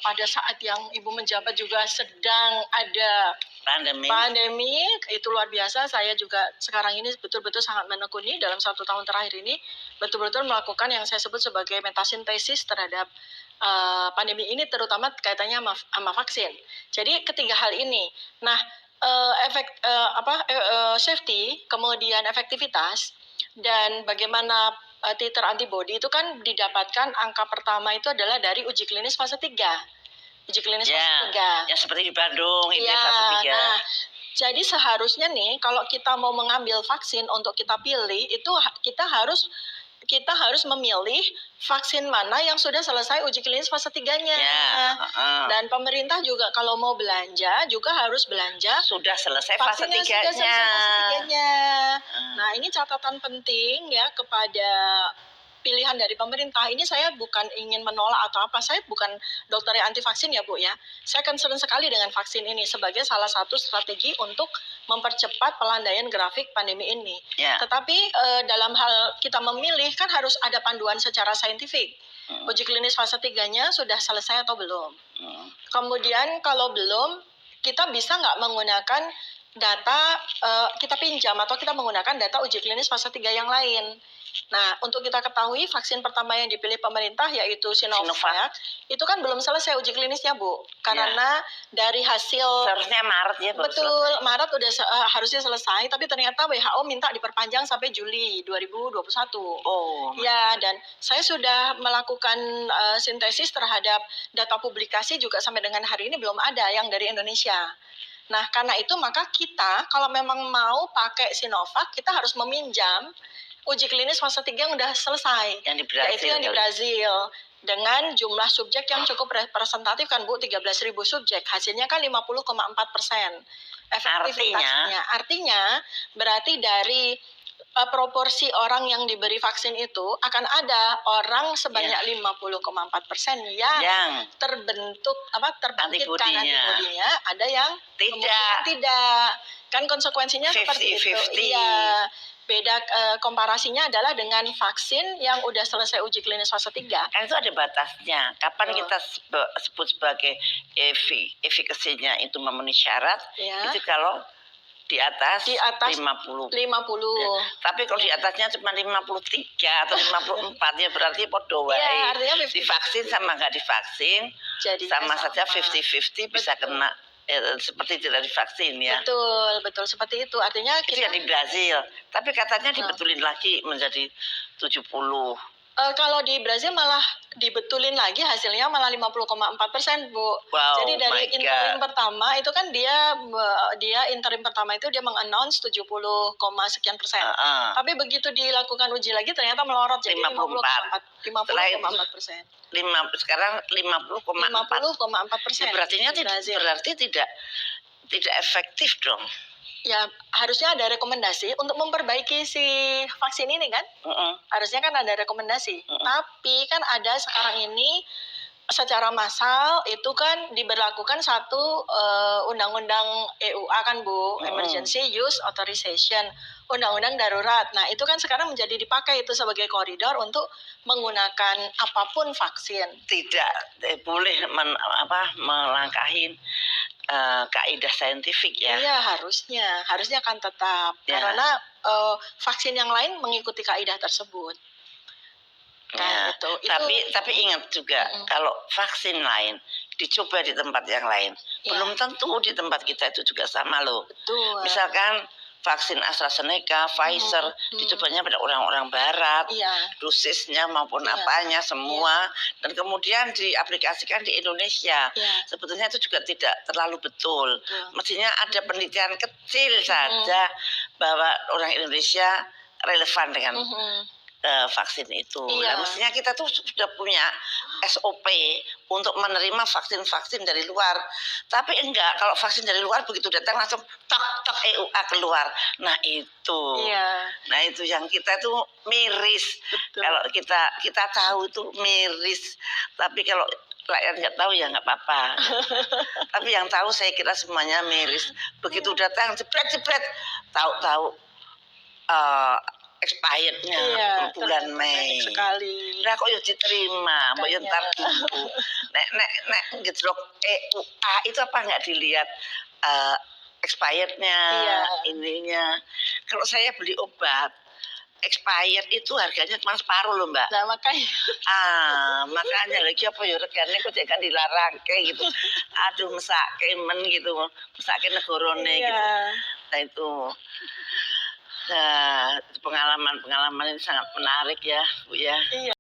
pada saat yang Ibu menjabat juga sedang ada pandemi, itu luar biasa. Saya juga sekarang ini betul-betul sangat menekuni dalam 1 tahun terakhir ini, betul-betul melakukan yang saya sebut sebagai metasintesis terhadap pandemi ini, terutama kaitannya sama vaksin. Jadi ketiga hal ini. Nah, safety, kemudian efektivitas, dan bagaimana titer antibody itu kan didapatkan angka pertama itu adalah dari uji klinis fase 3. Uji klinis fase 3. Ya seperti di Bandung itu fase 3. Nah, jadi seharusnya nih kalau kita mau mengambil vaksin untuk kita pilih itu kita harus memilih vaksin mana yang sudah selesai uji klinis fase 3-nya. Dan pemerintah juga kalau mau belanja juga harus belanja sudah selesai fase 3-nya. Nah, ini catatan penting ya kepada pilihan dari pemerintah. Ini saya bukan ingin menolak atau apa, saya bukan dokter yang anti vaksin ya Bu ya. Saya concern sekali dengan vaksin ini sebagai salah satu strategi untuk mempercepat pelandaian grafik pandemi ini. Tetapi dalam hal kita memilih kan harus ada panduan secara saintifik. Uji klinis fase 3-nya sudah selesai atau belum. Kemudian kalau belum, kita bisa nggak menggunakan data, kita pinjam atau kita menggunakan data uji klinis fase 3 yang lain. Nah, untuk kita ketahui vaksin pertama yang dipilih pemerintah yaitu Sinovac, itu kan belum selesai uji klinisnya, Bu. Karena dari hasil seharusnya Maret ya, betul, Maret udah harusnya selesai, tapi ternyata WHO minta diperpanjang sampai Juli 2021. Ya, dan saya sudah melakukan sintesis terhadap data publikasi juga sampai dengan hari ini belum ada yang dari Indonesia. Nah, karena itu maka kita kalau memang mau pakai Sinovac, kita harus meminjam uji klinis fase 3 yang udah selesai. Yang di Brazil. Yaitu yang di Brazil. Dengan jumlah subjek yang cukup representatif kan Bu, 13.000 subjek. Hasilnya kan 50,4% efektivitasnya. Artinya berarti dari proporsi orang yang diberi vaksin itu akan ada orang sebanyak 50,4% yang terbangkitkan antibodinya, ada yang tidak. Kan konsekuensinya seperti itu. Iya. Beda komparasinya adalah dengan vaksin yang udah selesai uji klinis fase 3. Kan itu ada batasnya. Kapan kita sebut sebagai efikasinya itu memenuhi syarat, itu kalau di atas 50. Ya. Tapi kalau di atasnya cuma 53 atau 54 ya berarti podo wae. Ya, artinya divaksin sama nggak divaksin sama saja 50-50 bisa kena seperti tidak divaksin ya. Betul seperti itu. Artinya itu yang di Brazil. Tapi katanya dibetulin lagi menjadi 70. Kalau di Brazil malah dibetulin lagi hasilnya malah 50,4%, Bu. Jadi dari interim pertama itu kan dia interim pertama itu dia mengannounce 70, sekian persen. Tapi begitu dilakukan uji lagi ternyata melorot jadi 50,4%. Sekarang 50,4%. Berarti tidak efektif dong. Ya harusnya ada rekomendasi untuk memperbaiki si vaksin ini kan. Harusnya kan ada rekomendasi. Tapi kan ada sekarang ini secara massal itu kan diberlakukan satu undang-undang EUA kan Bu, Emergency Use Authorization, undang-undang darurat. Nah itu kan sekarang menjadi dipakai itu sebagai koridor untuk menggunakan apapun vaksin. Tidak boleh melangkahi kaidah saintifik ya. Iya harusnya kan tetap karena vaksin yang lain mengikuti kaidah tersebut. Tapi ingat juga kalau vaksin lain dicoba di tempat yang lain belum tentu di tempat kita itu juga sama loh. Misalkan vaksin AstraZeneca, Pfizer dicobanya pada orang-orang barat, dosisnya maupun apanya semua, dan kemudian diaplikasikan di Indonesia. Sebetulnya itu juga tidak terlalu betul. Mestinya ada penelitian kecil saja bahwa orang Indonesia relevan dengan vaksin itu. Nah, mestinya kita tuh sudah punya SOP untuk menerima vaksin-vaksin dari luar. Tapi enggak, kalau vaksin dari luar begitu datang langsung tok EUA keluar. Nah itu. Nah itu yang kita tuh miris. Kalau kita tahu itu miris. Tapi kalau rakyat nggak tahu ya nggak apa-apa. Tapi yang tahu saya kira semuanya miris. Begitu datang jepret, tahu-tahu expirednya Iya, bulan ternyata Mei. pendek sekali. Lah kok ya diterima, mbok yo Makanya. entar dulu. Nek ngejrok EUA itu apa nggak dilihat expirednya, Iya. ininya. Kalau saya beli obat expired itu harganya cuma separuh loh Mbak. Nah, makanya. Makanya lagi apa ya regane kok jangan dilarang kayak gitu. Aduh mesake men gitu, mesake negorone Iya. gitu. Nah itu. Nah, pengalaman-pengalaman ini sangat menarik ya, Bu ya. Iya.